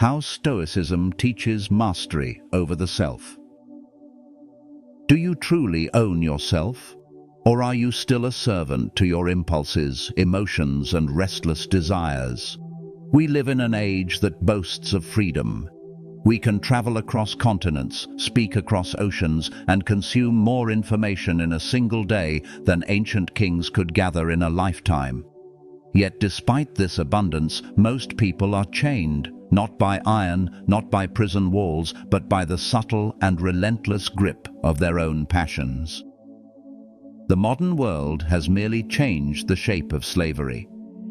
How Stoicism teaches mastery over the self. Do you truly own yourself? Or are you still a servant to your impulses, emotions, and restless desires? We live in an age that boasts of freedom. We can travel across continents, speak across oceans, and consume more information in a single day than ancient kings could gather in a lifetime. Yet despite this abundance, most people are chained, not by iron, not by prison walls, but by the subtle and relentless grip of their own passions. The modern world has merely changed the shape of slavery.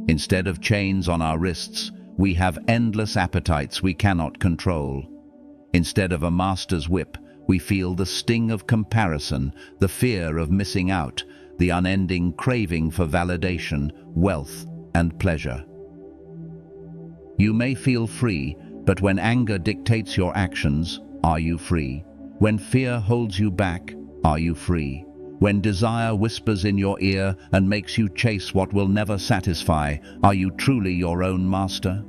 Instead of chains on our wrists, we have endless appetites we cannot control. Instead of a master's whip, we feel the sting of comparison, the fear of missing out, the unending craving for validation, wealth, and pleasure. You may feel free, but when anger dictates your actions, are you free? When fear holds you back, are you free? When desire whispers in your ear and makes you chase what will never satisfy, are you truly your own master?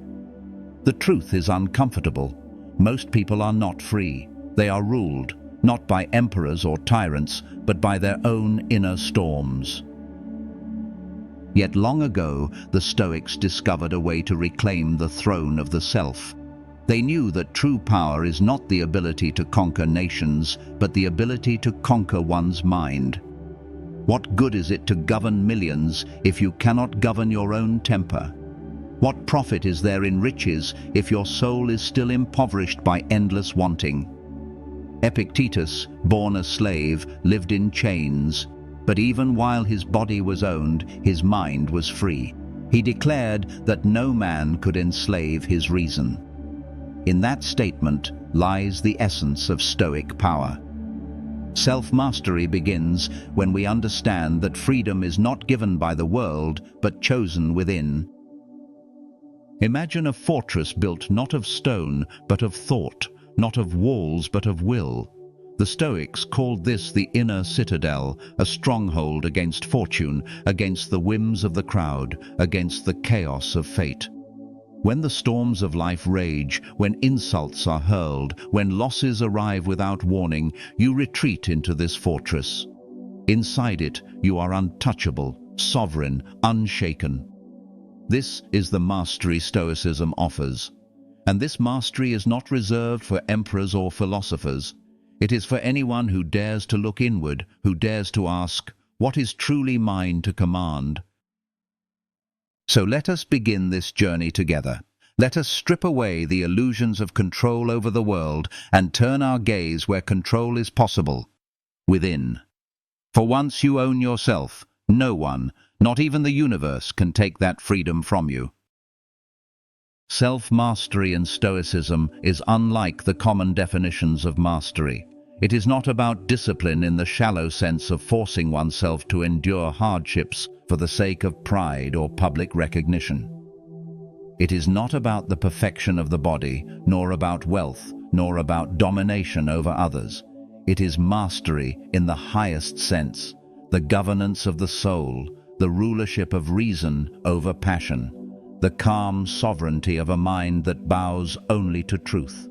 The truth is uncomfortable. Most people are not free. They are ruled, not by emperors or tyrants, but by their own inner storms. Yet long ago, the Stoics discovered a way to reclaim the throne of the self. They knew that true power is not the ability to conquer nations, but the ability to conquer one's mind. What good is it to govern millions if you cannot govern your own temper? What profit is there in riches if your soul is still impoverished by endless wanting? Epictetus, born a slave, lived in chains, but even while his body was owned, his mind was free. He declared that no man could enslave his reason. In that statement lies the essence of Stoic power. Self-mastery begins when we understand that freedom is not given by the world, but chosen within. Imagine a fortress built not of stone, but of thought, not of walls, but of will. The Stoics called this the inner citadel, a stronghold against fortune, against the whims of the crowd, against the chaos of fate. When the storms of life rage, when insults are hurled, when losses arrive without warning, you retreat into this fortress. Inside it, you are untouchable, sovereign, unshaken. This is the mastery Stoicism offers. And this mastery is not reserved for emperors or philosophers. It is for anyone who dares to look inward, who dares to ask, what is truly mine to command? So let us begin this journey together. Let us strip away the illusions of control over the world and turn our gaze where control is possible, within. For once you own yourself, no one, not even the universe, can take that freedom from you. Self-mastery in Stoicism is unlike the common definitions of mastery. It is not about discipline in the shallow sense of forcing oneself to endure hardships for the sake of pride or public recognition. It is not about the perfection of the body, nor about wealth, nor about domination over others. It is mastery in the highest sense, the governance of the soul, the rulership of reason over passion, the calm sovereignty of a mind that bows only to truth.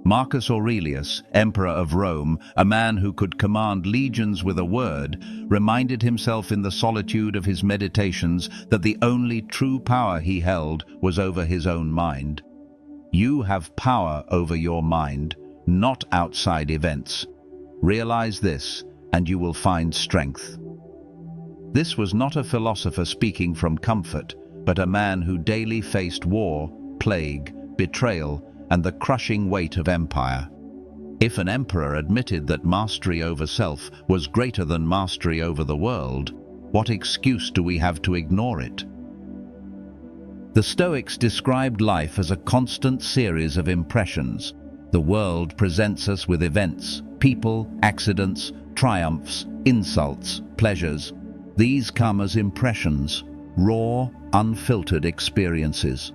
Marcus Aurelius, Emperor of Rome, a man who could command legions with a word, reminded himself in the solitude of his meditations that the only true power he held was over his own mind. You have power over your mind, not outside events. Realize this, and you will find strength. This was not a philosopher speaking from comfort, but a man who daily faced war, plague, betrayal, and the crushing weight of empire. If an emperor admitted that mastery over self was greater than mastery over the world, what excuse do we have to ignore it? The Stoics described life as a constant series of impressions. The world presents us with events, people, accidents, triumphs, insults, pleasures. These come as impressions, raw, unfiltered experiences.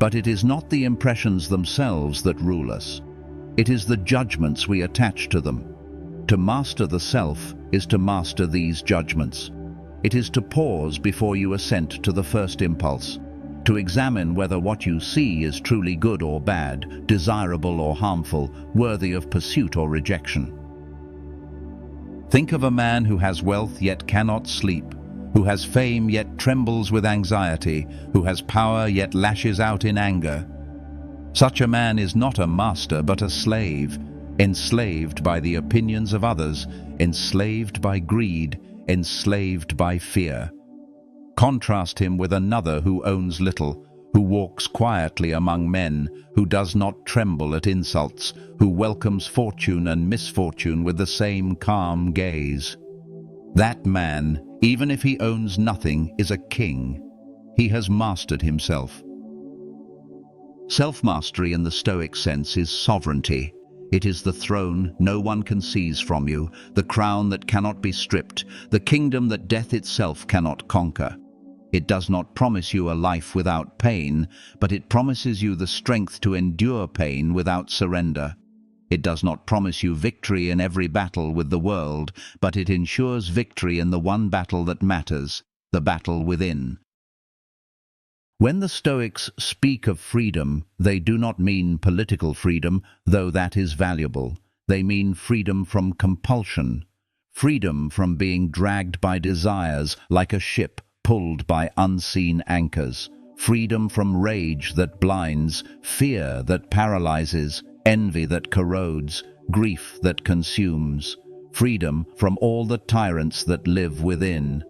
But it is not the impressions themselves that rule us. It is the judgments we attach to them. To master the self is to master these judgments. It is to pause before you assent to the first impulse, to examine whether what you see is truly good or bad, desirable or harmful, worthy of pursuit or rejection. Think of a man who has wealth yet cannot sleep, who has fame yet trembles with anxiety, who has power yet lashes out in anger. Such a man is not a master but a slave, enslaved by the opinions of others, enslaved by greed, enslaved by fear. Contrast him with another who owns little, who walks quietly among men, who does not tremble at insults, who welcomes fortune and misfortune with the same calm gaze. That man, even if he owns nothing, is a king. He has mastered himself. Self-mastery in the Stoic sense is sovereignty. It is the throne no one can seize from you, the crown that cannot be stripped, the kingdom that death itself cannot conquer. It does not promise you a life without pain, but it promises you the strength to endure pain without surrender. It does not promise you victory in every battle with the world, but it ensures victory in the one battle that matters, the battle within. When the Stoics speak of freedom, they do not mean political freedom, though that is valuable. They mean freedom from compulsion, freedom from being dragged by desires like a ship pulled by unseen anchors, freedom from rage that blinds, fear that paralyzes, envy that corrodes, grief that consumes, freedom from all the tyrants that live within.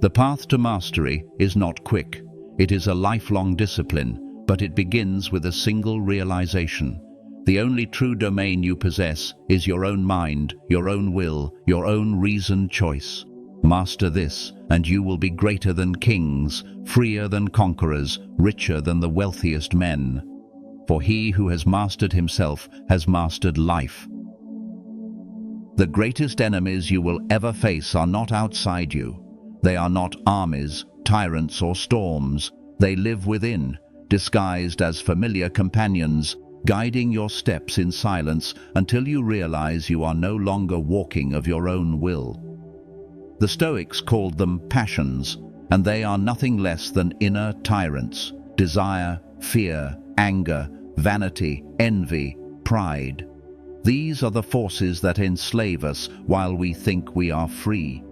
The path to mastery is not quick. It is a lifelong discipline, but it begins with a single realization. The only true domain you possess is your own mind, your own will, your own reasoned choice. Master this, and you will be greater than kings, freer than conquerors, richer than the wealthiest men. For he who has mastered himself has mastered life. The greatest enemies you will ever face are not outside you. They are not armies, tyrants, or storms. They live within, disguised as familiar companions, guiding your steps in silence until you realize you are no longer walking of your own will. The Stoics called them passions, and they are nothing less than inner tyrants: desire, fear, anger, vanity, envy, pride. These are the forces that enslave us while we think we are free.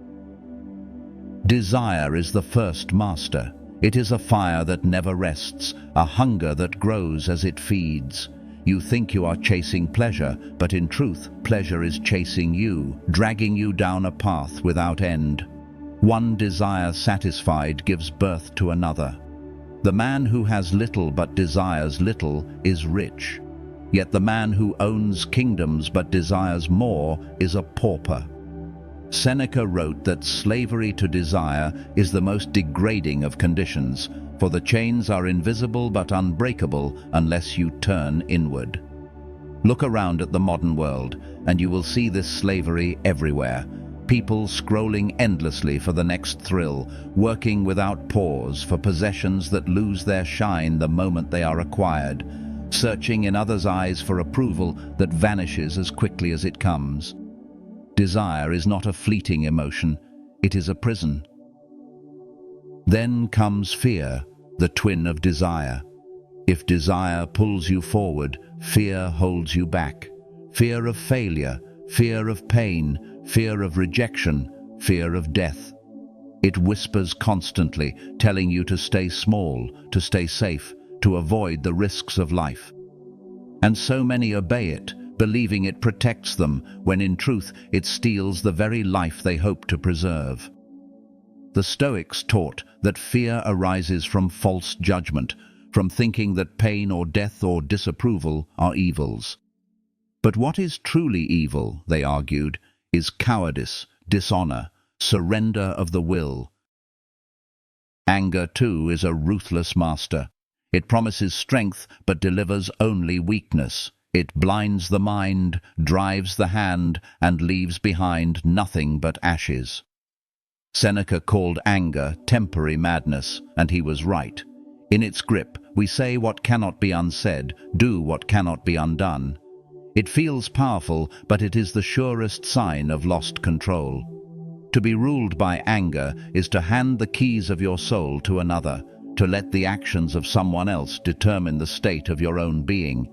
Desire is the first master. It is a fire that never rests, a hunger that grows as it feeds. You think you are chasing pleasure, but in truth, pleasure is chasing you, dragging you down a path without end. One desire satisfied gives birth to another. The man who has little but desires little is rich. Yet the man who owns kingdoms but desires more is a pauper. Seneca wrote that slavery to desire is the most degrading of conditions, for the chains are invisible but unbreakable unless you turn inward. Look around at the modern world, and you will see this slavery everywhere. People scrolling endlessly for the next thrill, working without pause for possessions that lose their shine the moment they are acquired, searching in others' eyes for approval that vanishes as quickly as it comes. Desire is not a fleeting emotion, it is a prison. Then comes fear, the twin of desire. If desire pulls you forward, fear holds you back. Fear of failure, fear of pain, fear of rejection, fear of death. It whispers constantly, telling you to stay small, to stay safe, to avoid the risks of life. And so many obey it, believing it protects them, when in truth it steals the very life they hope to preserve. The Stoics taught that fear arises from false judgment, from thinking that pain or death or disapproval are evils. But what is truly evil, they argued, is cowardice, dishonor, surrender of the will. Anger, too, is a ruthless master. It promises strength but delivers only weakness. It blinds the mind, drives the hand, and leaves behind nothing but ashes. Seneca called anger temporary madness, and he was right. In its grip, we say what cannot be unsaid, do what cannot be undone. It feels powerful, but it is the surest sign of lost control. To be ruled by anger is to hand the keys of your soul to another, to let the actions of someone else determine the state of your own being.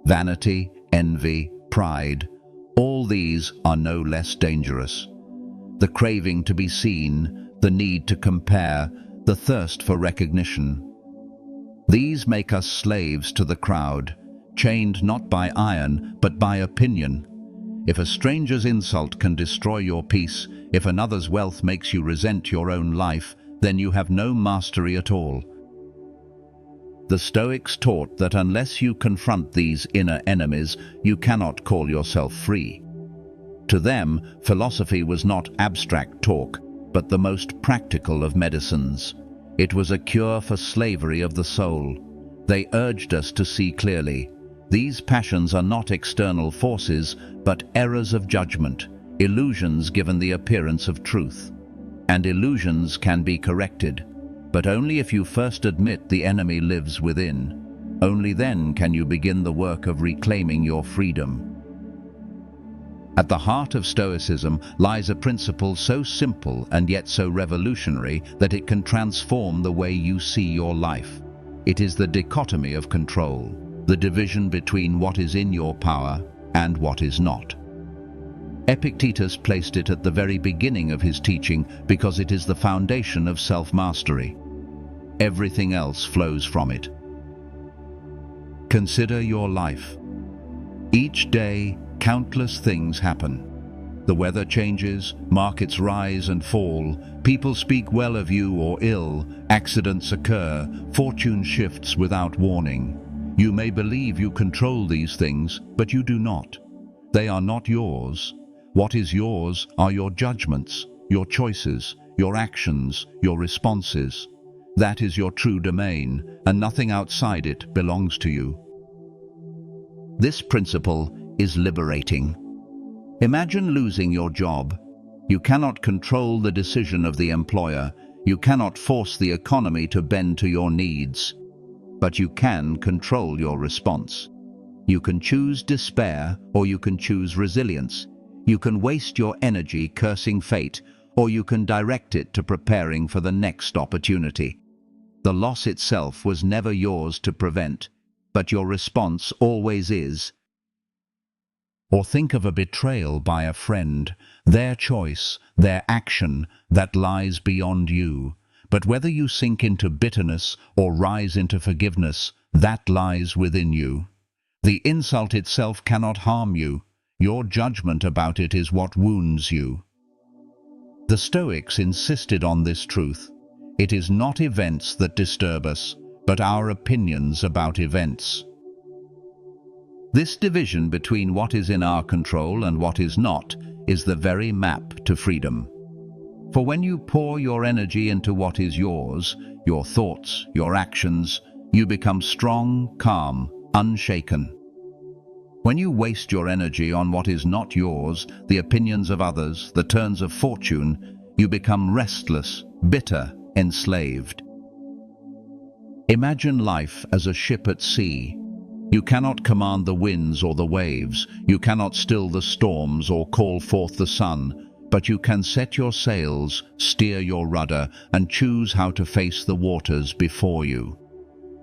Vanity, envy, pride, all these are no less dangerous. The craving to be seen, the need to compare, the thirst for recognition. These make us slaves to the crowd, chained not by iron, but by opinion. If a stranger's insult can destroy your peace, if another's wealth makes you resent your own life, then you have no mastery at all. The Stoics taught that unless you confront these inner enemies, you cannot call yourself free. To them, philosophy was not abstract talk, but the most practical of medicines. It was a cure for slavery of the soul. They urged us to see clearly. These passions are not external forces, but errors of judgment, illusions given the appearance of truth. And illusions can be corrected, but only if you first admit the enemy lives within. Only then can you begin the work of reclaiming your freedom. At the heart of Stoicism lies a principle so simple and yet so revolutionary that it can transform the way you see your life. It is the dichotomy of control, the division between what is in your power and what is not. Epictetus placed it at the very beginning of his teaching because it is the foundation of self-mastery. Everything else flows from it. Consider your life. Each day, countless things happen. The weather changes, markets rise and fall, people speak well of you or ill, accidents occur, fortune shifts without warning. You may believe you control these things, but you do not. They are not yours. What is yours are your judgments, your choices, your actions, your responses. That is your true domain, and nothing outside it belongs to you. This principle is liberating. Imagine losing your job. You cannot control the decision of the employer. You cannot force the economy to bend to your needs. But you can control your response. You can choose despair, or you can choose resilience. You can waste your energy cursing fate, or you can direct it to preparing for the next opportunity. The loss itself was never yours to prevent, but your response always is. Or think of a betrayal by a friend, their choice, their action that lies beyond you. But whether you sink into bitterness or rise into forgiveness, that lies within you. The insult itself cannot harm you. Your judgment about it is what wounds you. The Stoics insisted on this truth. It is not events that disturb us, but our opinions about events. This division between what is in our control and what is not is the very map to freedom. For when you pour your energy into what is yours, your thoughts, your actions, you become strong, calm, unshaken. When you waste your energy on what is not yours, the opinions of others, the turns of fortune, you become restless, bitter, enslaved. Imagine life as a ship at sea. You cannot command the winds or the waves, you cannot still the storms or call forth the sun, but you can set your sails, steer your rudder, and choose how to face the waters before you.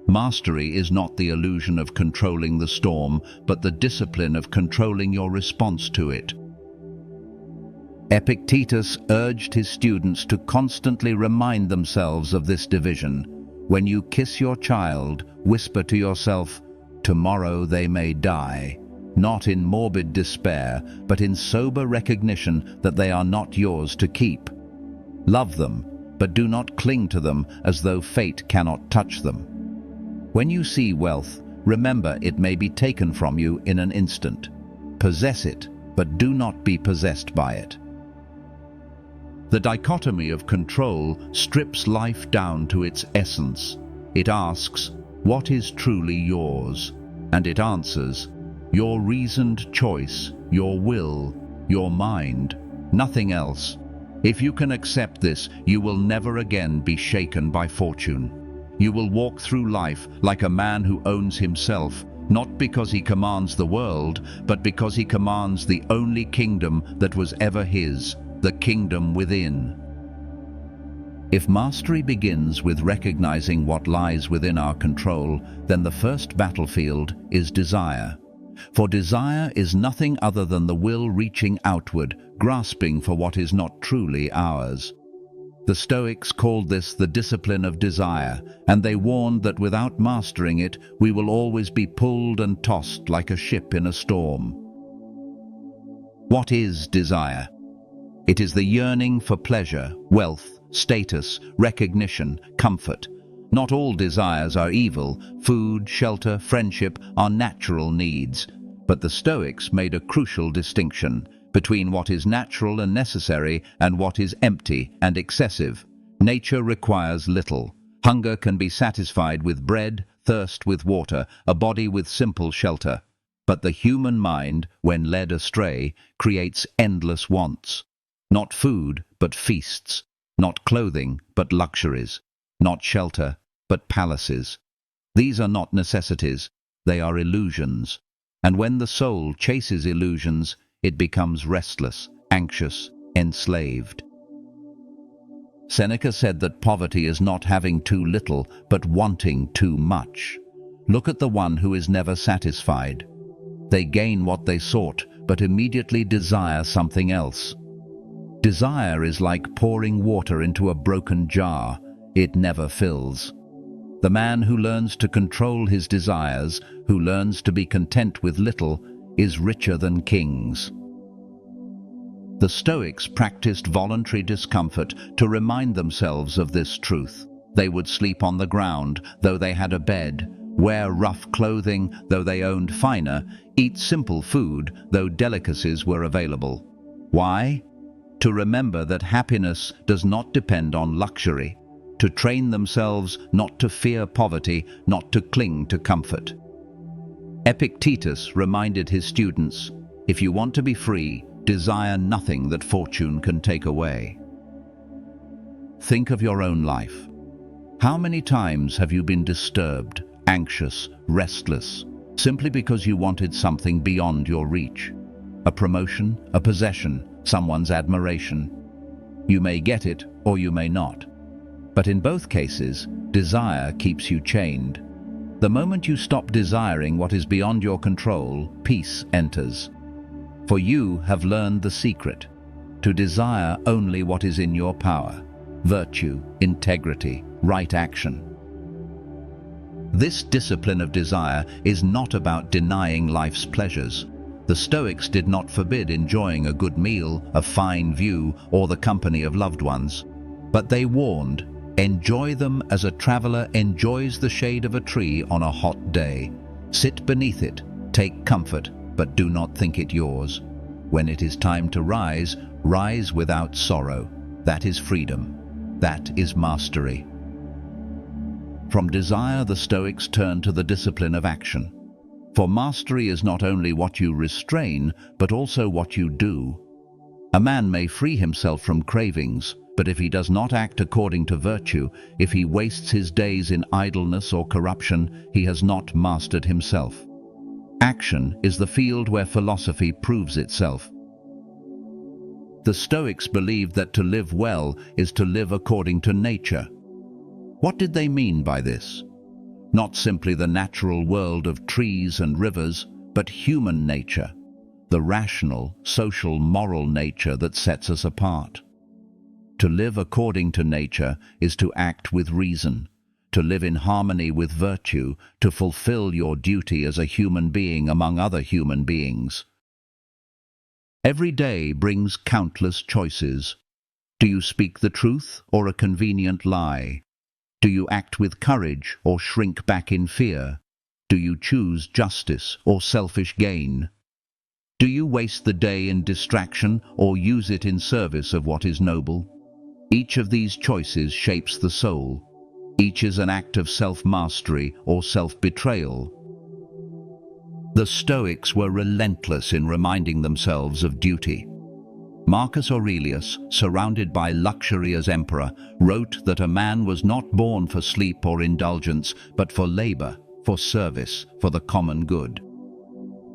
Mastery is not the illusion of controlling the storm, but the discipline of controlling your response to it. Epictetus urged his students to constantly remind themselves of this division. When you kiss your child, whisper to yourself, "Tomorrow they may die," not in morbid despair, but in sober recognition that they are not yours to keep. Love them, but do not cling to them as though fate cannot touch them. When you see wealth, remember it may be taken from you in an instant. Possess it, but do not be possessed by it. The dichotomy of control strips life down to its essence. It asks, what is truly yours? And it answers, your reasoned choice, your will, your mind, nothing else. If you can accept this, you will never again be shaken by fortune. You will walk through life like a man who owns himself, not because he commands the world, but because he commands the only kingdom that was ever his, the kingdom within. If mastery begins with recognizing what lies within our control, then the first battlefield is desire. For desire is nothing other than the will reaching outward, grasping for what is not truly ours. The Stoics called this the discipline of desire, and they warned that without mastering it, we will always be pulled and tossed like a ship in a storm. What is desire? It is the yearning for pleasure, wealth, status, recognition, comfort. Not all desires are evil. Food, shelter, friendship are natural needs. But the Stoics made a crucial distinction between what is natural and necessary and what is empty and excessive. Nature requires little. Hunger can be satisfied with bread, thirst with water, a body with simple shelter. But the human mind, when led astray, creates endless wants. Not food, but feasts. Not clothing, but luxuries. Not shelter, but palaces. These are not necessities, they are illusions. And when the soul chases illusions, it becomes restless, anxious, enslaved. Seneca said that poverty is not having too little, but wanting too much. Look at the one who is never satisfied. They gain what they sought, but immediately desire something else. Desire is like pouring water into a broken jar. It never fills. The man who learns to control his desires, who learns to be content with little, is richer than kings. The Stoics practiced voluntary discomfort to remind themselves of this truth. They would sleep on the ground, though they had a bed, wear rough clothing, though they owned finer, eat simple food, though delicacies were available. Why? To remember that happiness does not depend on luxury, to train themselves not to fear poverty, not to cling to comfort. Epictetus reminded his students, if you want to be free, desire nothing that fortune can take away. Think of your own life. How many times have you been disturbed, anxious, restless, simply because you wanted something beyond your reach? A promotion, a possession, someone's admiration. You may get it or you may not. But in both cases, desire keeps you chained. The moment you stop desiring what is beyond your control, peace enters. For you have learned the secret, to desire only what is in your power, virtue, integrity, right action. This discipline of desire is not about denying life's pleasures. The Stoics did not forbid enjoying a good meal, a fine view, or the company of loved ones. But they warned, enjoy them as a traveler enjoys the shade of a tree on a hot day. Sit beneath it, take comfort, but do not think it yours. When it is time to rise, rise without sorrow. That is freedom. That is mastery. From desire, the Stoics turned to the discipline of action. For mastery is not only what you restrain, but also what you do. A man may free himself from cravings, but if he does not act according to virtue, if he wastes his days in idleness or corruption, he has not mastered himself. Action is the field where philosophy proves itself. The Stoics believed that to live well is to live according to nature. What did they mean by this? Not simply the natural world of trees and rivers, but human nature, the rational, social, moral nature that sets us apart. To live according to nature is to act with reason, to live in harmony with virtue, to fulfill your duty as a human being among other human beings. Every day brings countless choices. Do you speak the truth or a convenient lie? Do you act with courage or shrink back in fear? Do you choose justice or selfish gain? Do you waste the day in distraction or use it in service of what is noble? Each of these choices shapes the soul. Each is an act of self-mastery or self-betrayal. The Stoics were relentless in reminding themselves of duty. Marcus Aurelius, surrounded by luxury as emperor, wrote that a man was not born for sleep or indulgence, but for labor, for service, for the common good.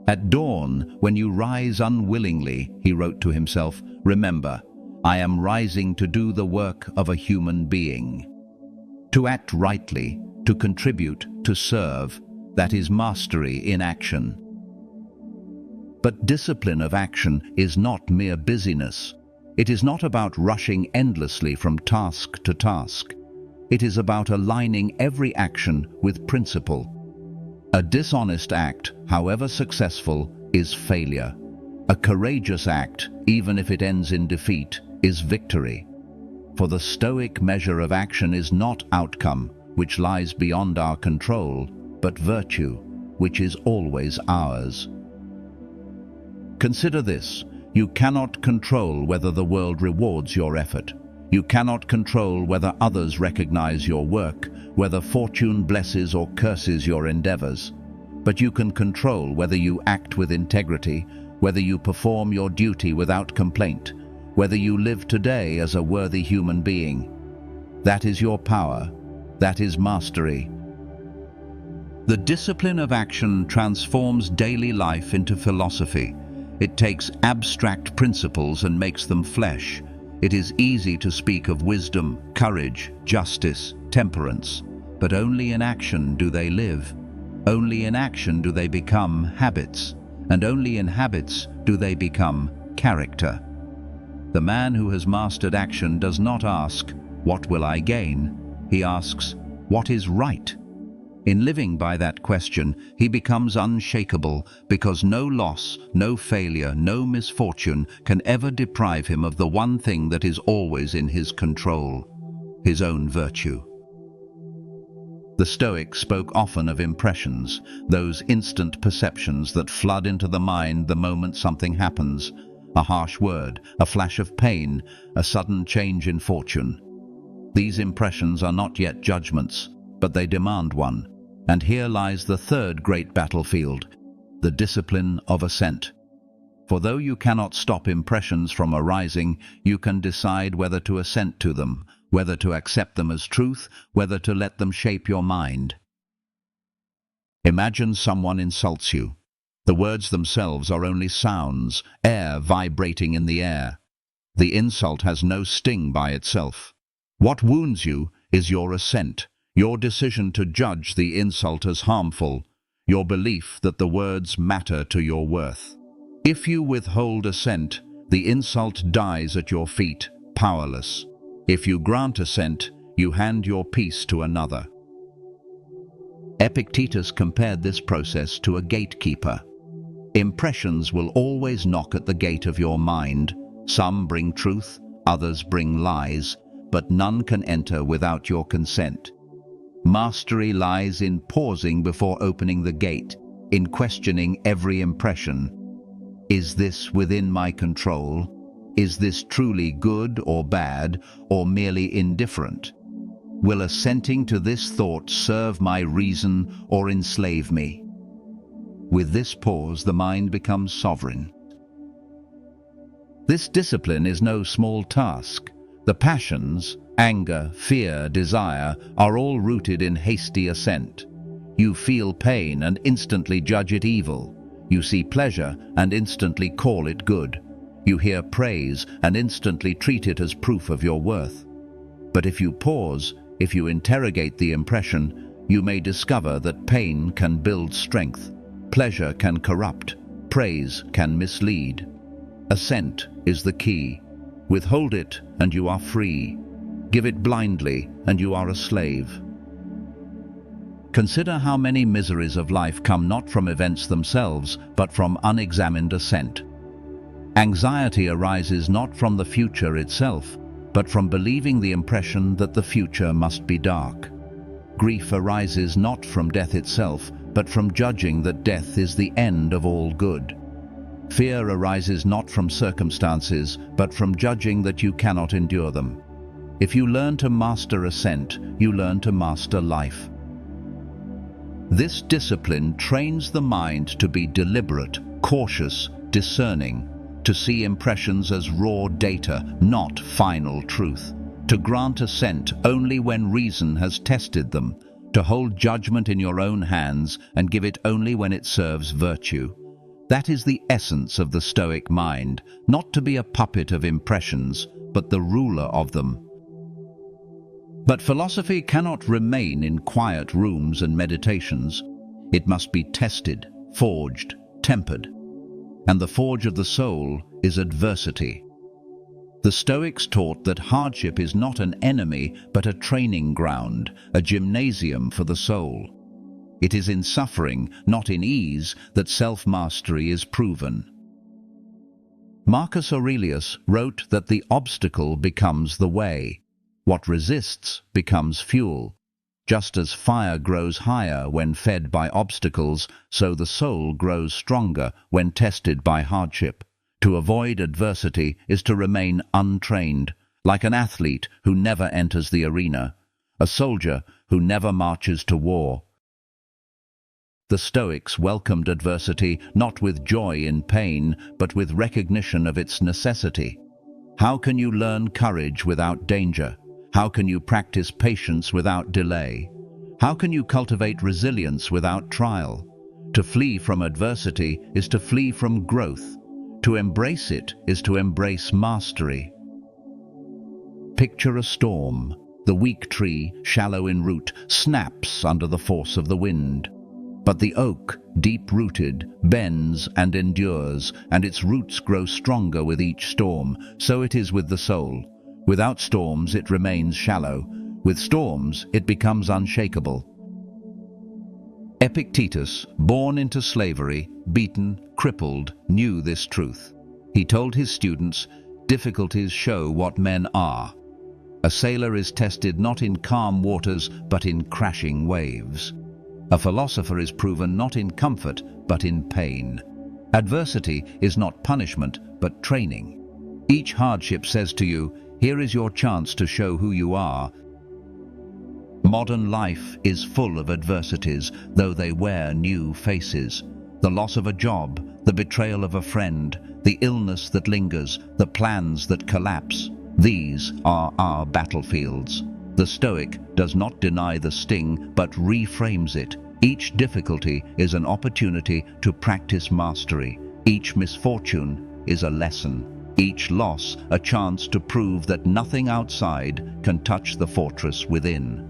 At dawn, when you rise unwillingly, he wrote to himself, remember, I am rising to do the work of a human being. To act rightly, to contribute, to serve, that is mastery in action. But discipline of action is not mere busyness. It is not about rushing endlessly from task to task. It is about aligning every action with principle. A dishonest act, however successful, is failure. A courageous act, even if it ends in defeat, is victory. For the Stoic measure of action is not outcome, which lies beyond our control, but virtue, which is always ours. Consider this: you cannot control whether the world rewards your effort. You cannot control whether others recognize your work, whether fortune blesses or curses your endeavors. But you can control whether you act with integrity, whether you perform your duty without complaint, whether you live today as a worthy human being. That is your power. That is mastery. The discipline of action transforms daily life into philosophy. It takes abstract principles and makes them flesh. It is easy to speak of wisdom, courage, justice, temperance, but only in action do they live. Only in action do they become habits, and only in habits do they become character. The man who has mastered action does not ask, "What will I gain?" He asks, "What is right?" In living by that question, he becomes unshakable, because no loss, no failure, no misfortune can ever deprive him of the one thing that is always in his control: his own virtue. The Stoics spoke often of impressions, those instant perceptions that flood into the mind the moment something happens: a harsh word, a flash of pain, a sudden change in fortune. These impressions are not yet judgments, but they demand one. And here lies the third great battlefield: the discipline of assent. For though you cannot stop impressions from arising, you can decide whether to assent to them, whether to accept them as truth, whether to let them shape your mind. Imagine someone insults you. The words themselves are only sounds, air vibrating in the air. The insult has no sting by itself. What wounds you is your assent, your decision to judge the insult as harmful, your belief that the words matter to your worth. If you withhold assent, the insult dies at your feet, powerless. If you grant assent, you hand your peace to another. Epictetus compared this process to a gatekeeper. Impressions will always knock at the gate of your mind. Some bring truth, others bring lies, but none can enter without your consent. Mastery lies in pausing before opening the gate, in questioning every impression. Is this within my control? Is this truly good or bad, or merely indifferent? Will assenting to this thought serve my reason or enslave me? With this pause, the mind becomes sovereign. This discipline is no small task. The passions, anger, fear, desire, are all rooted in hasty assent. You feel pain and instantly judge it evil. You see pleasure and instantly call it good. You hear praise and instantly treat it as proof of your worth. But if you pause, if you interrogate the impression, you may discover that pain can build strength, pleasure can corrupt, praise can mislead. Assent is the key. Withhold it and you are free. Give it blindly and you are a slave. Consider how many miseries of life come not from events themselves, but from unexamined assent. Anxiety arises not from the future itself, but from believing the impression that the future must be dark. Grief arises not from death itself, but from judging that death is the end of all good. Fear arises not from circumstances, but from judging that you cannot endure them. If you learn to master assent, you learn to master life. This discipline trains the mind to be deliberate, cautious, discerning, to see impressions as raw data, not final truth, to grant assent only when reason has tested them, to hold judgment in your own hands and give it only when it serves virtue. That is the essence of the Stoic mind, not to be a puppet of impressions, but the ruler of them. But philosophy cannot remain in quiet rooms and meditations. It must be tested, forged, tempered. And the forge of the soul is adversity. The Stoics taught that hardship is not an enemy, but a training ground, a gymnasium for the soul. It is in suffering, not in ease, that self-mastery is proven. Marcus Aurelius wrote that the obstacle becomes the way. What resists becomes fuel. Just as fire grows higher when fed by obstacles, so the soul grows stronger when tested by hardship. To avoid adversity is to remain untrained, like an athlete who never enters the arena, a soldier who never marches to war. The Stoics welcomed adversity not with joy in pain, but with recognition of its necessity. How can you learn courage without danger? How can you practice patience without delay? How can you cultivate resilience without trial? To flee from adversity is to flee from growth. To embrace it is to embrace mastery. Picture a storm. The weak tree, shallow in root, snaps under the force of the wind. But the oak, deep-rooted, bends and endures, and its roots grow stronger with each storm. So it is with the soul. Without storms, it remains shallow. With storms, it becomes unshakable. Epictetus, born into slavery, beaten, crippled, knew this truth. He told his students, "Difficulties show what men are." A sailor is tested not in calm waters, but in crashing waves. A philosopher is proven not in comfort, but in pain. Adversity is not punishment, but training. Each hardship says to you, "Here is your chance to show who you are." Modern life is full of adversities, though they wear new faces. The loss of a job, the betrayal of a friend, the illness that lingers, the plans that collapse. These are our battlefields. The Stoic does not deny the sting, but reframes it. Each difficulty is an opportunity to practice mastery. Each misfortune is a lesson. Each loss a chance to prove that nothing outside can touch the fortress within.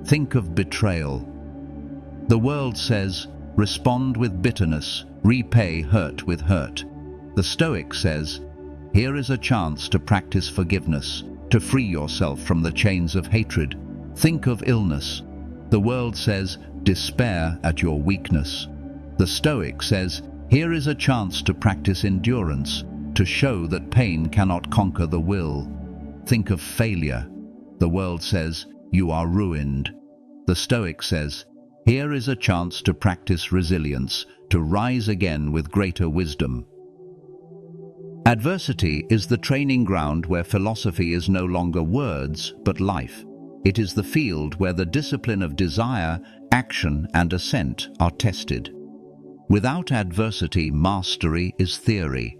Think of betrayal. The world says, respond with bitterness, repay hurt with hurt. The Stoic says, here is a chance to practice forgiveness, to free yourself from the chains of hatred. Think of illness. The world says, despair at your weakness. The Stoic says, here is a chance to practice endurance, to show that pain cannot conquer the will. Think of failure. The world says, you are ruined. The Stoic says, here is a chance to practice resilience, to rise again with greater wisdom. Adversity is the training ground where philosophy is no longer words, but life. It is the field where the discipline of desire, action, and assent are tested. Without adversity, mastery is theory.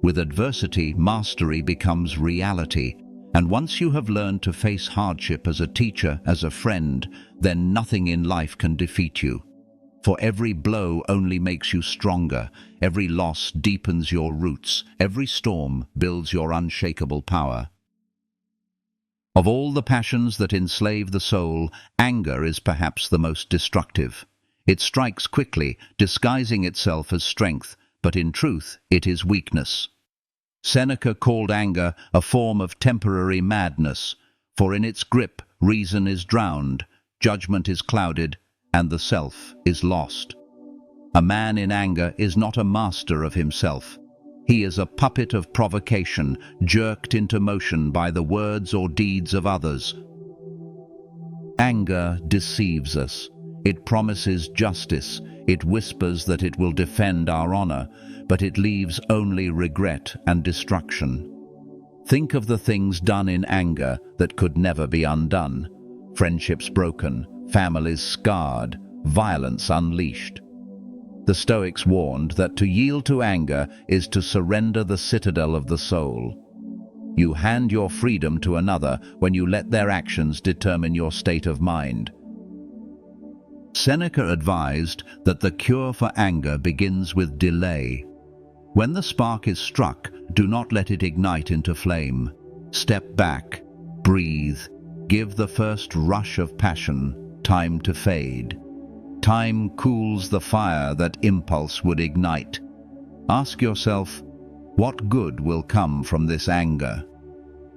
With adversity, mastery becomes reality. And once you have learned to face hardship as a teacher, as a friend, then nothing in life can defeat you. For every blow only makes you stronger, every loss deepens your roots, every storm builds your unshakable power. Of all the passions that enslave the soul, anger is perhaps the most destructive. It strikes quickly, disguising itself as strength, but in truth it is weakness. Seneca called anger a form of temporary madness, for in its grip reason is drowned, judgment is clouded, and the self is lost. A man in anger is not a master of himself. He is a puppet of provocation, jerked into motion by the words or deeds of others. Anger deceives us. It promises justice. It whispers that it will defend our honor, but it leaves only regret and destruction. Think of the things done in anger that could never be undone. Friendships broken, families scarred, violence unleashed. The Stoics warned that to yield to anger is to surrender the citadel of the soul. You hand your freedom to another when you let their actions determine your state of mind. Seneca advised that the cure for anger begins with delay. When the spark is struck, do not let it ignite into flame. Step back, breathe, give the first rush of passion time to fade. Time cools the fire that impulse would ignite. Ask yourself, what good will come from this anger?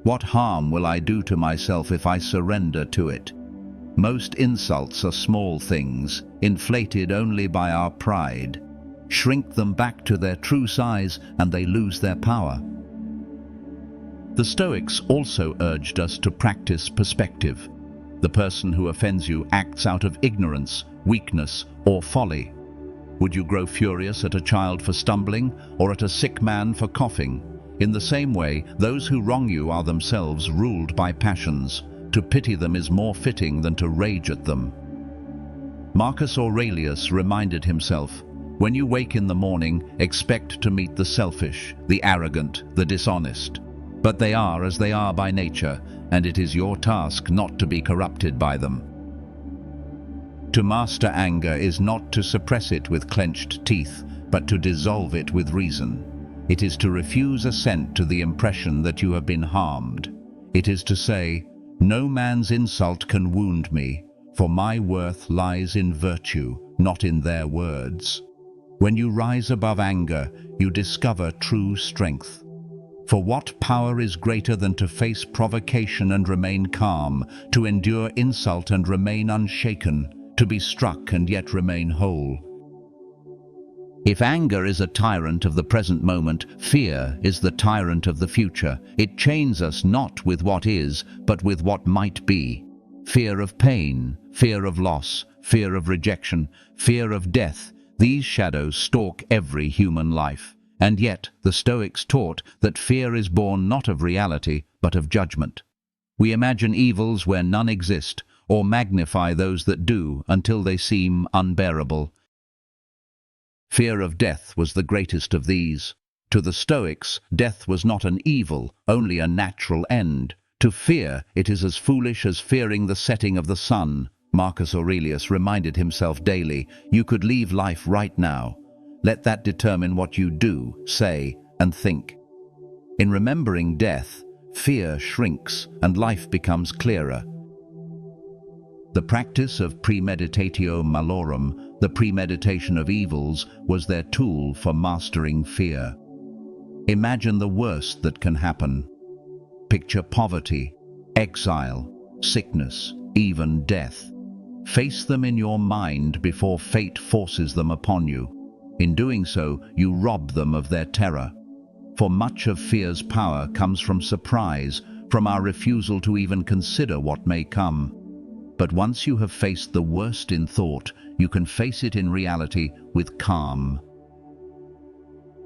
What harm will I do to myself if I surrender to it? Most insults are small things, inflated only by our pride. Shrink them back to their true size and they lose their power. The Stoics also urged us to practice perspective. The person who offends you acts out of ignorance, weakness, or folly. Would you grow furious at a child for stumbling, or at a sick man for coughing? In the same way, those who wrong you are themselves ruled by passions. To pity them is more fitting than to rage at them. Marcus Aurelius reminded himself, when you wake in the morning, expect to meet the selfish, the arrogant, the dishonest. But they are as they are by nature, and it is your task not to be corrupted by them. To master anger is not to suppress it with clenched teeth, but to dissolve it with reason. It is to refuse assent to the impression that you have been harmed. It is to say, no man's insult can wound me, for my worth lies in virtue, not in their words. When you rise above anger, you discover true strength. For what power is greater than to face provocation and remain calm, to endure insult and remain unshaken, to be struck and yet remain whole? If anger is a tyrant of the present moment, fear is the tyrant of the future. It chains us not with what is, but with what might be. Fear of pain, fear of loss, fear of rejection, fear of death, these shadows stalk every human life. And yet the Stoics taught that fear is born not of reality, but of judgment. We imagine evils where none exist, or magnify those that do until they seem unbearable. Fear of death was the greatest of these. To the Stoics, death was not an evil, only a natural end. To fear, it is as foolish as fearing the setting of the sun. Marcus Aurelius reminded himself daily, you could leave life right now. Let that determine what you do, say, and think. In remembering death, fear shrinks and life becomes clearer. The practice of premeditatio malorum, the premeditation of evils, was their tool for mastering fear. Imagine the worst that can happen. Picture poverty, exile, sickness, even death. Face them in your mind before fate forces them upon you. In doing so, you rob them of their terror. For much of fear's power comes from surprise, from our refusal to even consider what may come. But once you have faced the worst in thought, you can face it in reality with calm.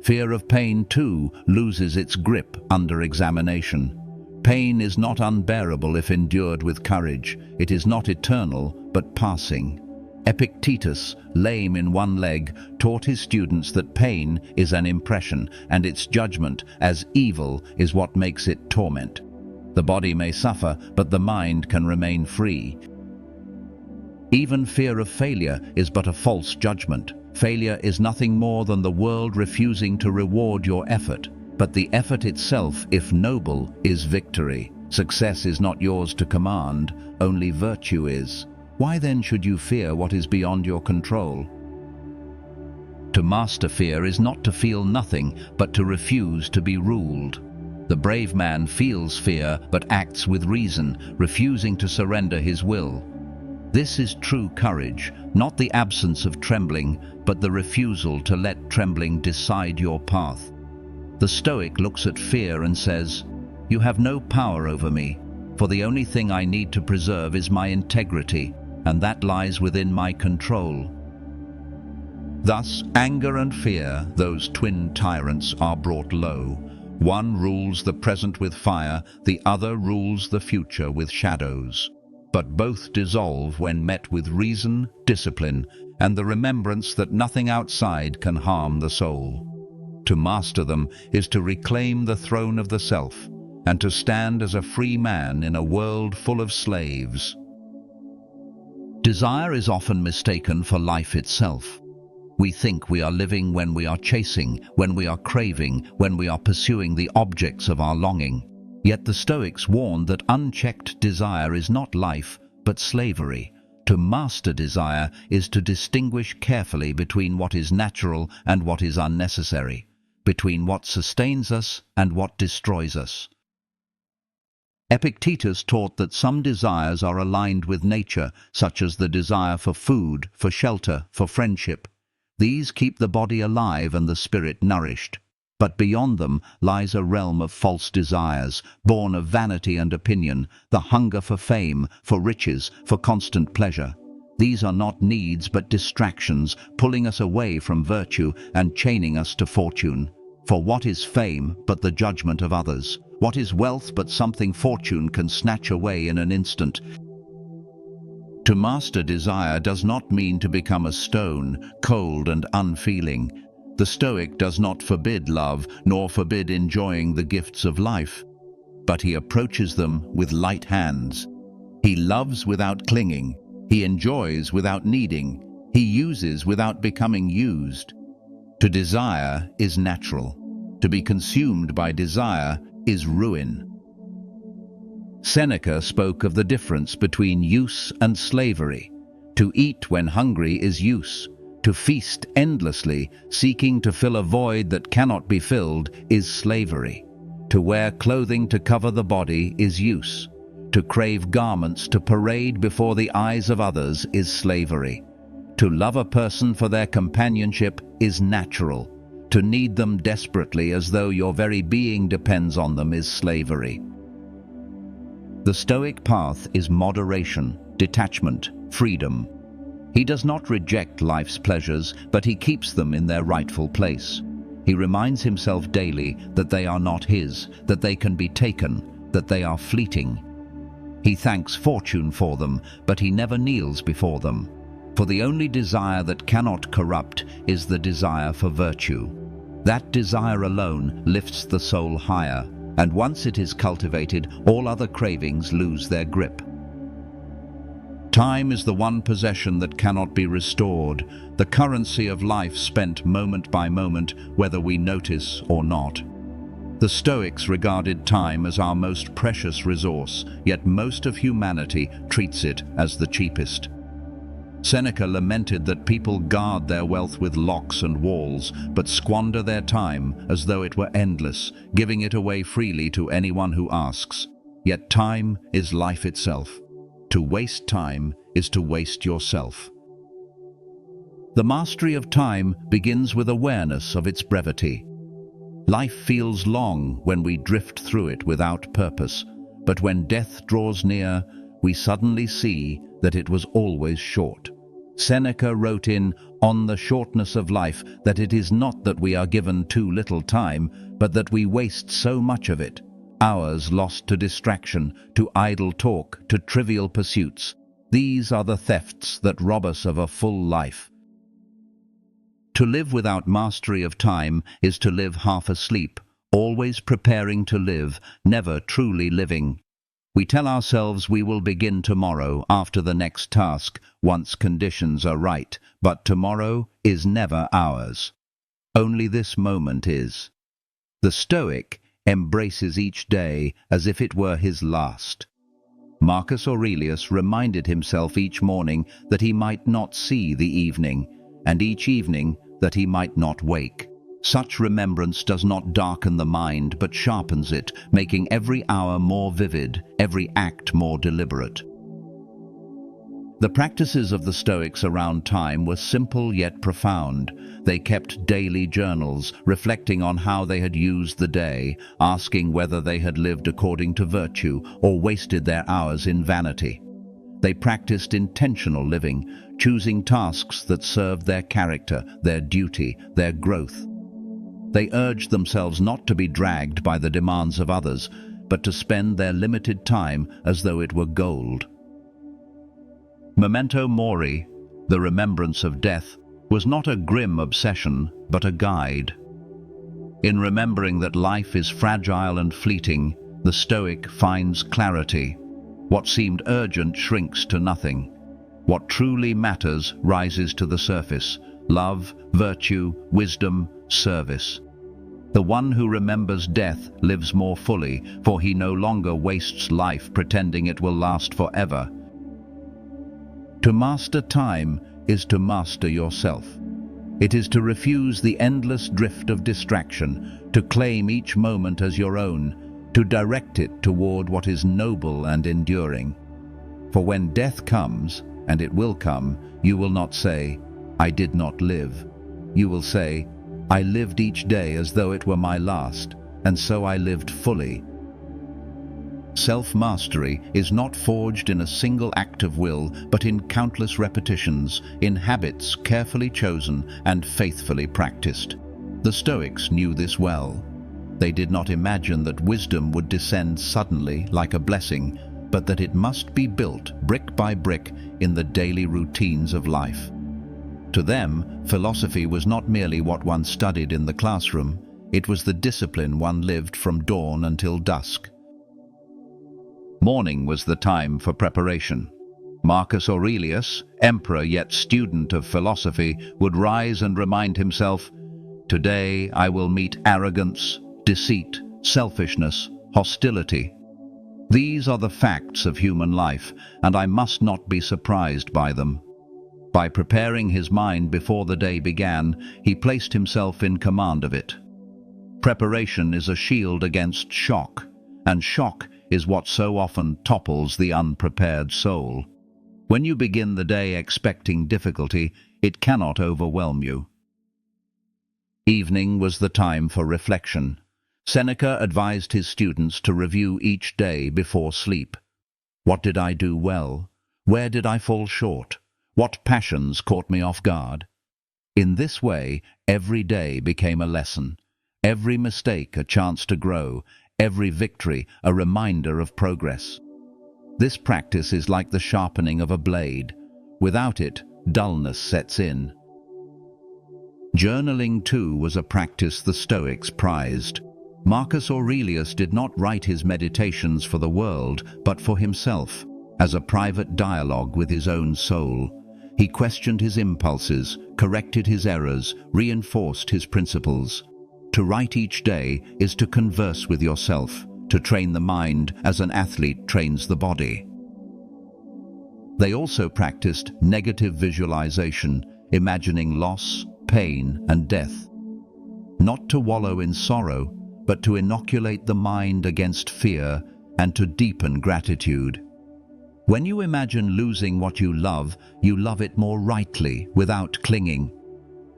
Fear of pain, too, loses its grip under examination. Pain is not unbearable if endured with courage. It is not eternal, but passing. Epictetus, lame in one leg, taught his students that pain is an impression, and its judgment as evil is what makes it torment. The body may suffer, but the mind can remain free. Even fear of failure is but a false judgment. Failure is nothing more than the world refusing to reward your effort. But the effort itself, if noble, is victory. Success is not yours to command, only virtue is. Why then should you fear what is beyond your control? To master fear is not to feel nothing, but to refuse to be ruled. The brave man feels fear, but acts with reason, refusing to surrender his will. This is true courage, not the absence of trembling, but the refusal to let trembling decide your path. The Stoic looks at fear and says, "You have no power over me, for the only thing I need to preserve is my integrity, and that lies within my control." Thus, anger and fear, those twin tyrants, are brought low. One rules the present with fire, the other rules the future with shadows. But both dissolve when met with reason, discipline, and the remembrance that nothing outside can harm the soul. To master them is to reclaim the throne of the self, and to stand as a free man in a world full of slaves. Desire is often mistaken for life itself. We think we are living when we are chasing, when we are craving, when we are pursuing the objects of our longing. Yet the Stoics warn that unchecked desire is not life, but slavery. To master desire is to distinguish carefully between what is natural and what is unnecessary, between what sustains us and what destroys us. Epictetus taught that some desires are aligned with nature, such as the desire for food, for shelter, for friendship. These keep the body alive and the spirit nourished. But beyond them lies a realm of false desires, born of vanity and opinion, the hunger for fame, for riches, for constant pleasure. These are not needs but distractions, pulling us away from virtue and chaining us to fortune. For what is fame but the judgment of others? What is wealth but something fortune can snatch away in an instant? To master desire does not mean to become a stone, cold and unfeeling. The Stoic does not forbid love, nor forbid enjoying the gifts of life, but he approaches them with light hands. He loves without clinging. He enjoys without needing. He uses without becoming used. To desire is natural. To be consumed by desire is ruin. Seneca spoke of the difference between use and slavery. To eat when hungry is use. To feast endlessly, seeking to fill a void that cannot be filled, is slavery. To wear clothing to cover the body is use. To crave garments to parade before the eyes of others is slavery. To love a person for their companionship is natural. To need them desperately as though your very being depends on them is slavery. The Stoic path is moderation, detachment, freedom. He does not reject life's pleasures, but he keeps them in their rightful place. He reminds himself daily that they are not his, that they can be taken, that they are fleeting. He thanks fortune for them, but he never kneels before them. For the only desire that cannot corrupt is the desire for virtue. That desire alone lifts the soul higher, and once it is cultivated, all other cravings lose their grip. Time is the one possession that cannot be restored, the currency of life spent moment by moment, whether we notice or not. The Stoics regarded time as our most precious resource, yet most of humanity treats it as the cheapest. Seneca lamented that people guard their wealth with locks and walls, but squander their time as though it were endless, giving it away freely to anyone who asks. Yet time is life itself. To waste time is to waste yourself. The mastery of time begins with awareness of its brevity. Life feels long when we drift through it without purpose, but when death draws near, we suddenly see that it was always short. Seneca wrote in On the Shortness of Life that it is not that we are given too little time, but that we waste so much of it. Hours lost to distraction, to idle talk, to trivial pursuits. These are the thefts that rob us of a full life. To live without mastery of time is to live half asleep, always preparing to live, never truly living. We tell ourselves we will begin tomorrow after the next task, once conditions are right, but tomorrow is never ours. Only this moment is. The Stoic embraces each day as if it were his last. Marcus Aurelius reminded himself each morning that he might not see the evening, and each evening that he might not wake. Such remembrance does not darken the mind, but sharpens it, making every hour more vivid, every act more deliberate. The practices of the Stoics around time were simple yet profound. They kept daily journals, reflecting on how they had used the day, asking whether they had lived according to virtue or wasted their hours in vanity. They practiced intentional living, choosing tasks that served their character, their duty, their growth. They urged themselves not to be dragged by the demands of others, but to spend their limited time as though it were gold. Memento mori, the remembrance of death, was not a grim obsession, but a guide. In remembering that life is fragile and fleeting, the Stoic finds clarity. What seemed urgent shrinks to nothing. What truly matters rises to the surface. love, virtue, wisdom, service. The one who remembers death lives more fully, for he no longer wastes life pretending it will last forever. To master time is to master yourself. It is to refuse the endless drift of distraction, to claim each moment as your own, to direct it toward what is noble and enduring. For when death comes, and it will come, you will not say, "I did not live." You will say, "I lived each day as though it were my last, and so I lived fully." Self-mastery is not forged in a single act of will, but in countless repetitions, in habits carefully chosen and faithfully practiced. The Stoics knew this well. They did not imagine that wisdom would descend suddenly like a blessing, but that it must be built brick by brick in the daily routines of life. To them, philosophy was not merely what one studied in the classroom, it was the discipline one lived from dawn until dusk. Morning was the time for preparation. Marcus Aurelius, emperor yet student of philosophy, would rise and remind himself, "Today I will meet arrogance, deceit, selfishness, hostility. These are the facts of human life, and I must not be surprised by them." By preparing his mind before the day began, he placed himself in command of it. Preparation is a shield against shock, and shock is what so often topples the unprepared soul. When you begin the day expecting difficulty, it cannot overwhelm you. Evening was the time for reflection. Seneca advised his students to review each day before sleep. What did I do well? Where did I fall short? What passions caught me off guard? In this way, every day became a lesson, every mistake a chance to grow, every victory a reminder of progress. This practice is like the sharpening of a blade. Without it, dullness sets in. Journaling, too, was a practice the Stoics prized. Marcus Aurelius did not write his meditations for the world, but for himself, as a private dialogue with his own soul. He questioned his impulses, corrected his errors, reinforced his principles. To write each day is to converse with yourself, to train the mind as an athlete trains the body. They also practiced negative visualization, imagining loss, pain, and death. Not to wallow in sorrow, but to inoculate the mind against fear and to deepen gratitude. When you imagine losing what you love it more rightly, without clinging.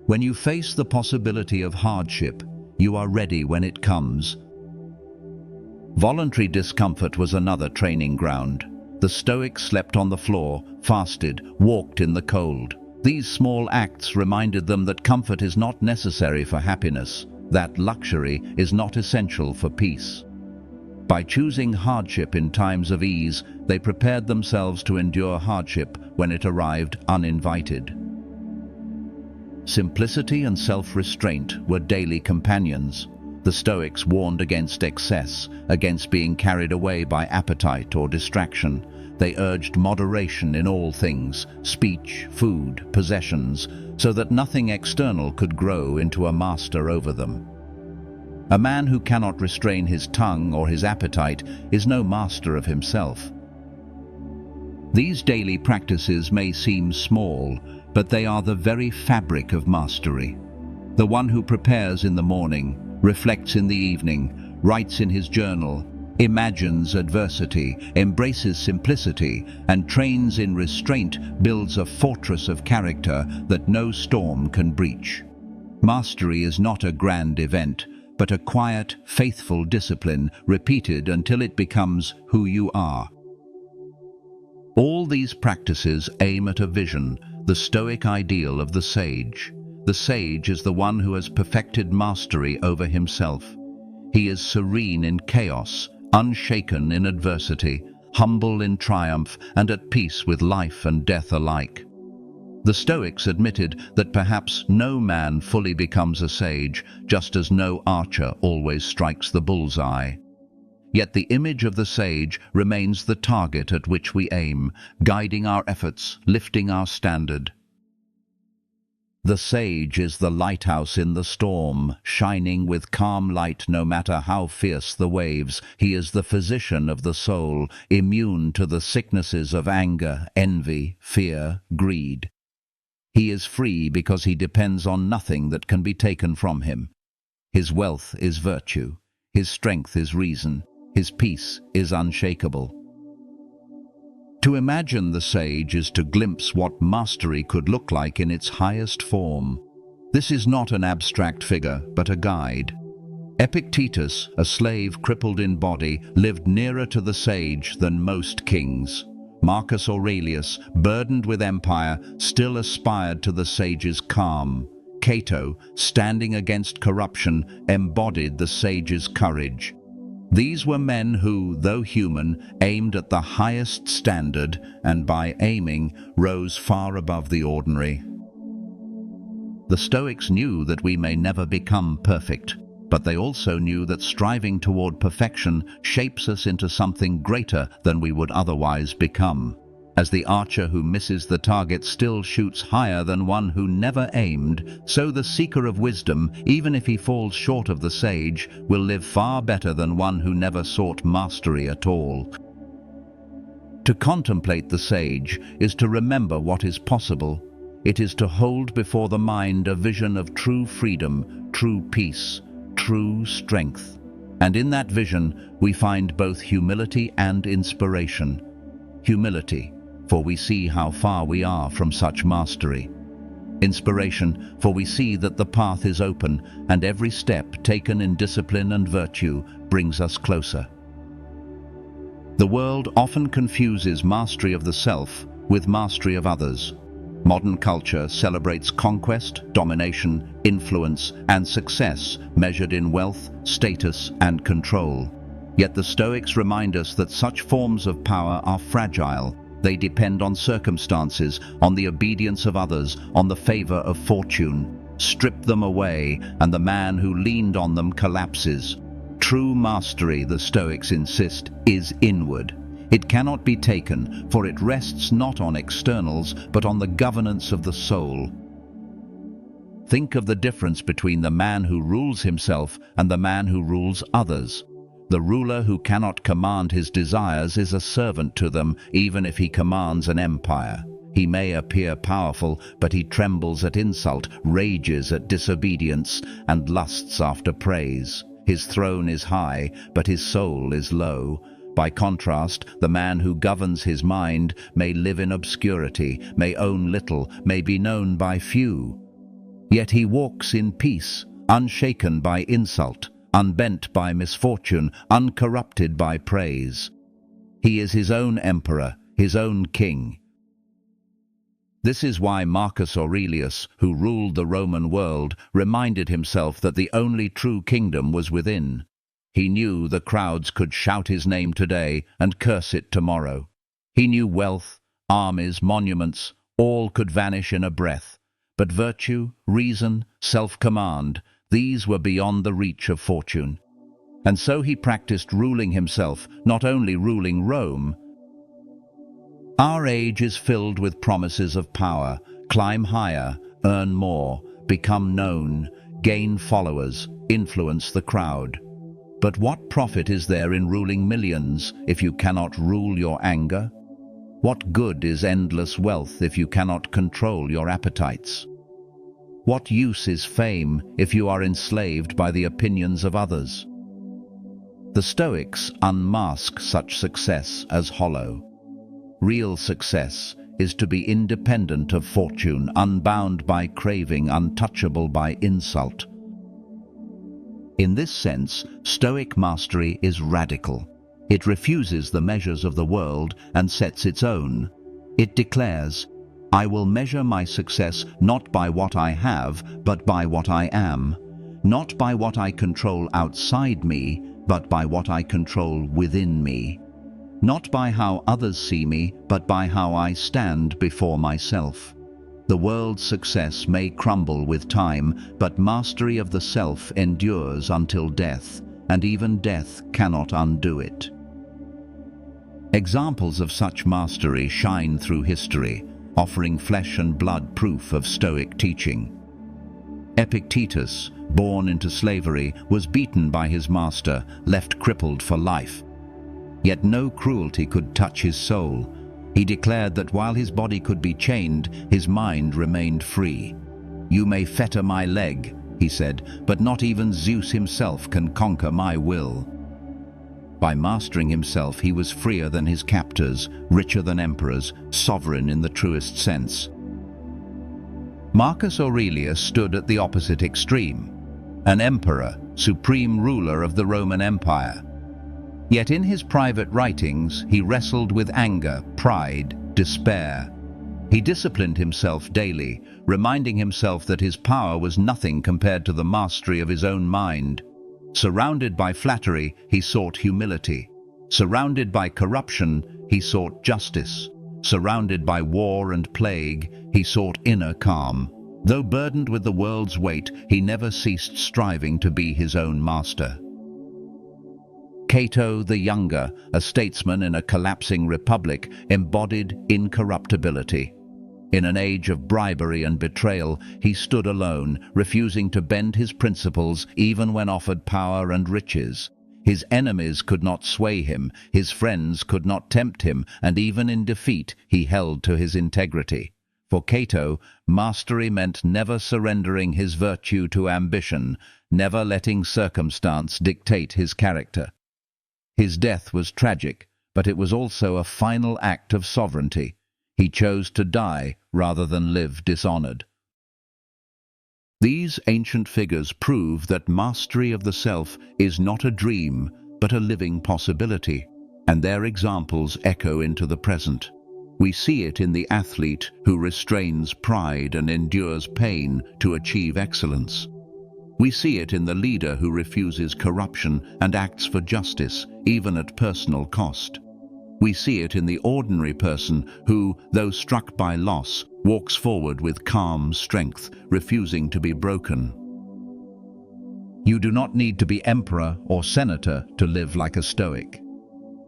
When you face the possibility of hardship, you are ready when it comes. Voluntary discomfort was another training ground. The Stoics slept on the floor, fasted, walked in the cold. These small acts reminded them that comfort is not necessary for happiness, that luxury is not essential for peace. By choosing hardship in times of ease, they prepared themselves to endure hardship when it arrived uninvited. Simplicity and self-restraint were daily companions. The Stoics warned against excess, against being carried away by appetite or distraction. They urged moderation in all things, speech, food, possessions, so that nothing external could grow into a master over them. A man who cannot restrain his tongue or his appetite is no master of himself. These daily practices may seem small, but they are the very fabric of mastery. The one who prepares in the morning, reflects in the evening, writes in his journal, imagines adversity, embraces simplicity, and trains in restraint builds a fortress of character that no storm can breach. Mastery is not a grand event, but a quiet, faithful discipline repeated until it becomes who you are. All these practices aim at a vision, the Stoic ideal of the sage. The sage is the one who has perfected mastery over himself. He is serene in chaos, unshaken in adversity, humble in triumph, and at peace with life and death alike. The Stoics admitted that perhaps no man fully becomes a sage, just as no archer always strikes the bullseye. Yet the image of the sage remains the target at which we aim, guiding our efforts, lifting our standard. The sage is the lighthouse in the storm, shining with calm light no matter how fierce the waves. He is the physician of the soul, immune to the sicknesses of anger, envy, fear, greed. He is free because he depends on nothing that can be taken from him. His wealth is virtue, his strength is reason, his peace is unshakable. To imagine the sage is to glimpse what mastery could look like in its highest form. This is not an abstract figure, but a guide. Epictetus, a slave crippled in body, lived nearer to the sage than most kings. Marcus Aurelius, burdened with empire, still aspired to the sage's calm. Cato, standing against corruption, embodied the sage's courage. These were men who, though human, aimed at the highest standard and by aiming rose far above the ordinary. The Stoics knew that we may never become perfect, but they also knew that striving toward perfection shapes us into something greater than we would otherwise become. As the archer who misses the target still shoots higher than one who never aimed, so the seeker of wisdom, even if he falls short of the sage, will live far better than one who never sought mastery at all. To contemplate the sage is to remember what is possible. It is to hold before the mind a vision of true freedom, true peace, true strength. And in that vision we find both humility and inspiration. Humility, for we see how far we are from such mastery. Inspiration, for we see that the path is open and every step taken in discipline and virtue brings us closer. The world often confuses mastery of the self with mastery of others. Modern culture celebrates conquest, domination, influence, and success measured in wealth, status, and control. Yet the Stoics remind us that such forms of power are fragile. They depend on circumstances, on the obedience of others, on the favor of fortune. Strip them away, and the man who leaned on them collapses. True mastery, the Stoics insist, is inward. It cannot be taken, for it rests not on externals, but on the governance of the soul. Think of the difference between the man who rules himself and the man who rules others. The ruler who cannot command his desires is a servant to them, even if he commands an empire. He may appear powerful, but he trembles at insult, rages at disobedience, and lusts after praise. His throne is high, but his soul is low. By contrast, the man who governs his mind may live in obscurity, may own little, may be known by few. Yet he walks in peace, unshaken by insult, unbent by misfortune, uncorrupted by praise. He is his own emperor, his own king. This is why Marcus Aurelius, who ruled the Roman world, reminded himself that the only true kingdom was within. He knew the crowds could shout his name today and curse it tomorrow. He knew wealth, armies, monuments, all could vanish in a breath. But virtue, reason, self-command, these were beyond the reach of fortune. And so he practiced ruling himself, not only ruling Rome. Our age is filled with promises of power. Climb higher, earn more, become known, gain followers, influence the crowd. But what profit is there in ruling millions if you cannot rule your anger? What good is endless wealth if you cannot control your appetites? What use is fame if you are enslaved by the opinions of others? The Stoics unmask such success as hollow. Real success is to be independent of fortune, unbound by craving, untouchable by insult. In this sense, Stoic mastery is radical. It refuses the measures of the world and sets its own. It declares, I will measure my success not by what I have, but by what I am. Not by what I control outside me, but by what I control within me. Not by how others see me, but by how I stand before myself. The world's success may crumble with time, but mastery of the self endures until death, and even death cannot undo it. Examples of such mastery shine through history. offering flesh and blood proof of Stoic teaching. Epictetus, born into slavery, was beaten by his master, left crippled for life. Yet no cruelty could touch his soul. He declared that while his body could be chained, his mind remained free. "You may fetter my leg," he said, "but not even Zeus himself can conquer my will." By mastering himself, he was freer than his captors, richer than emperors, sovereign in the truest sense. Marcus Aurelius stood at the opposite extreme, an emperor, supreme ruler of the Roman Empire. Yet in his private writings, he wrestled with anger, pride, despair. He disciplined himself daily, reminding himself that his power was nothing compared to the mastery of his own mind. Surrounded by flattery, he sought humility. Surrounded by corruption, he sought justice. Surrounded by war and plague, he sought inner calm. Though burdened with the world's weight, he never ceased striving to be his own master. Cato the Younger, a statesman in a collapsing republic, embodied incorruptibility. In an age of bribery and betrayal, he stood alone, refusing to bend his principles even when offered power and riches. His enemies could not sway him, his friends could not tempt him, and even in defeat he held to his integrity. For Cato, mastery meant never surrendering his virtue to ambition, never letting circumstance dictate his character. His death was tragic, but it was also a final act of sovereignty. He chose to die rather than live dishonored. These ancient figures prove that mastery of the self is not a dream, but a living possibility, and their examples echo into the present. We see it in the athlete who restrains pride and endures pain to achieve excellence. We see it in the leader who refuses corruption and acts for justice, even at personal cost. We see it in the ordinary person who, though struck by loss, walks forward with calm strength, refusing to be broken. You do not need to be emperor or senator to live like a Stoic.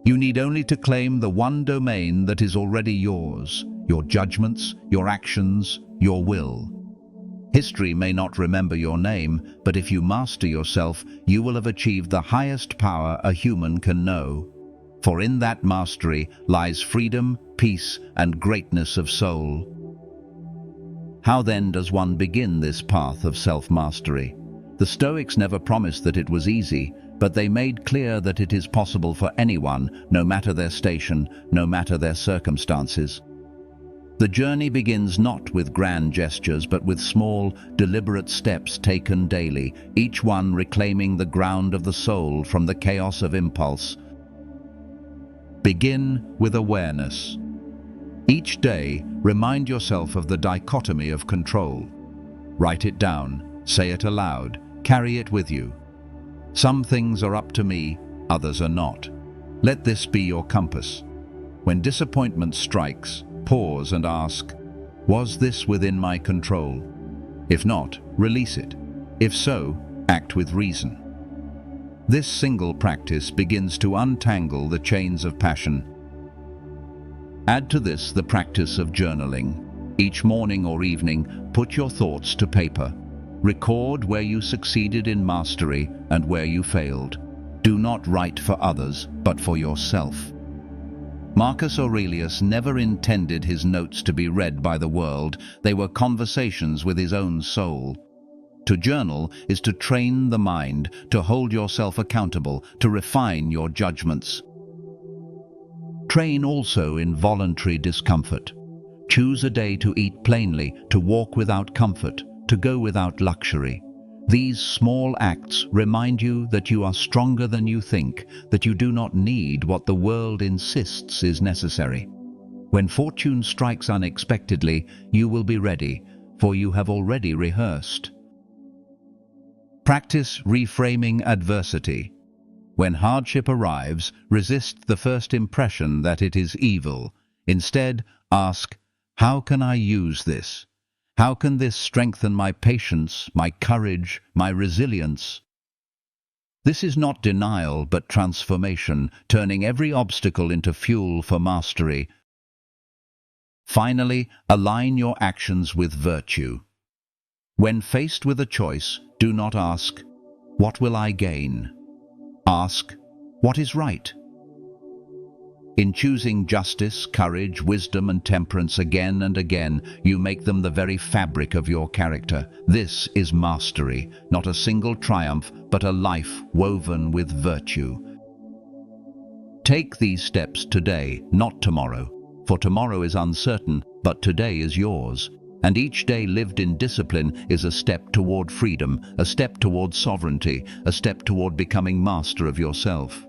You need only to claim the one domain that is already yours, your judgments, your actions, your will. History may not remember your name, but if you master yourself, you will have achieved the highest power a human can know. For in that mastery lies freedom, peace, and greatness of soul. How then does one begin this path of self-mastery? The Stoics never promised that it was easy, but they made clear that it is possible for anyone, no matter their station, no matter their circumstances. The journey begins not with grand gestures, but with small, deliberate steps taken daily, each one reclaiming the ground of the soul from the chaos of impulse. Begin with awareness. Each day, remind yourself of the dichotomy of control. Write it down, say it aloud, carry it with you. Some things are up to me, others are not. Let this be your compass. When disappointment strikes, pause and ask, was this within my control? If not, release it. If so, act with reason. This single practice begins to untangle the chains of passion. Add to this the practice of journaling. Each morning or evening, put your thoughts to paper. Record where you succeeded in mastery and where you failed. Do not write for others, but for yourself. Marcus Aurelius never intended his notes to be read by the world. They were conversations with his own soul. To journal is to train the mind, to hold yourself accountable, to refine your judgments. Train also in voluntary discomfort. Choose a day to eat plainly, to walk without comfort, to go without luxury. These small acts remind you that you are stronger than you think, that you do not need what the world insists is necessary. When fortune strikes unexpectedly, you will be ready, for you have already rehearsed. Practice reframing adversity. When hardship arrives, resist the first impression that it is evil. Instead, ask, how can I use this? How can this strengthen my patience, my courage, my resilience? This is not denial, but transformation, turning every obstacle into fuel for mastery. Finally, align your actions with virtue. When faced with a choice, do not ask, "What will I gain?" Ask, "What is right?" In choosing justice, courage, wisdom, and temperance again and again, you make them the very fabric of your character. This is mastery, not a single triumph, but a life woven with virtue. Take these steps today, not tomorrow, for tomorrow is uncertain, but today is yours. And each day lived in discipline is a step toward freedom, a step toward sovereignty, a step toward becoming master of yourself.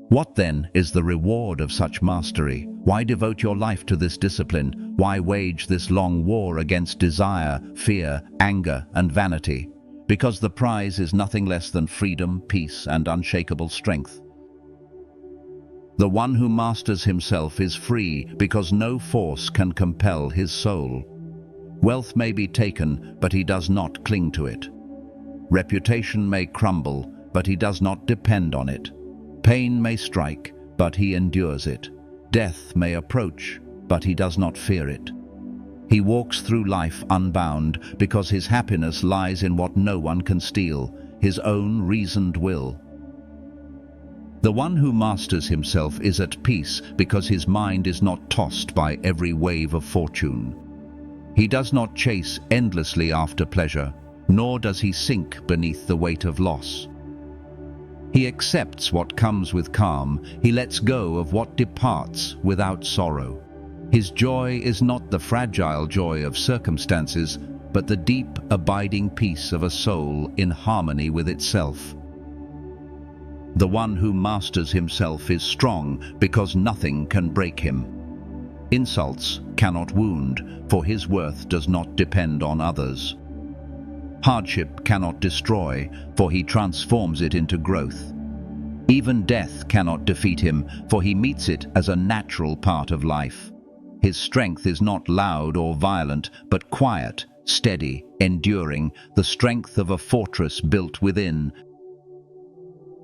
What then is the reward of such mastery? Why devote your life to this discipline? Why wage this long war against desire, fear, anger, and vanity? Because the prize is nothing less than freedom, peace, and unshakable strength. The one who masters himself is free because no force can compel his soul. Wealth may be taken, but he does not cling to it. Reputation may crumble, but he does not depend on it. Pain may strike, but he endures it. Death may approach, but he does not fear it. He walks through life unbound because his happiness lies in what no one can steal, his own reasoned will. The one who masters himself is at peace because his mind is not tossed by every wave of fortune. He does not chase endlessly after pleasure, nor does he sink beneath the weight of loss. He accepts what comes with calm, he lets go of what departs without sorrow. His joy is not the fragile joy of circumstances, but the deep, abiding peace of a soul in harmony with itself. The one who masters himself is strong because nothing can break him. Insults cannot wound, for his worth does not depend on others. Hardship cannot destroy, for he transforms it into growth. Even death cannot defeat him, for he meets it as a natural part of life. His strength is not loud or violent, but quiet, steady, enduring, the strength of a fortress built within.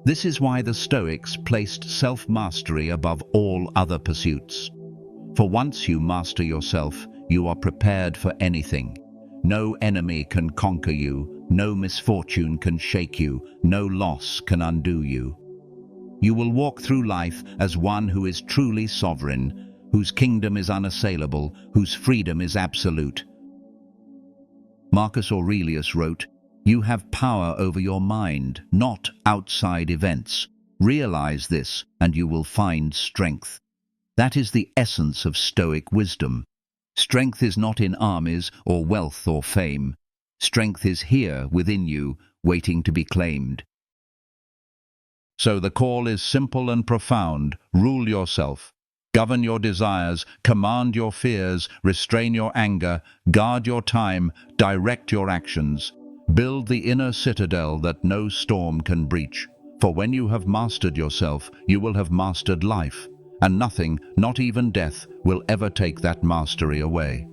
This is why the Stoics placed self-mastery above all other pursuits. For once you master yourself, you are prepared for anything. No enemy can conquer you, no misfortune can shake you, no loss can undo you. You will walk through life as one who is truly sovereign, whose kingdom is unassailable, whose freedom is absolute. Marcus Aurelius wrote, "You have power over your mind, not outside events. Realize this, and you will find strength." That is the essence of Stoic wisdom. Strength is not in armies or wealth or fame. Strength is here within you, waiting to be claimed. So the call is simple and profound. Rule yourself. Govern your desires, command your fears, restrain your anger, guard your time, direct your actions. Build the inner citadel that no storm can breach. For when you have mastered yourself, you will have mastered life, and nothing, not even death, will ever take that mastery away.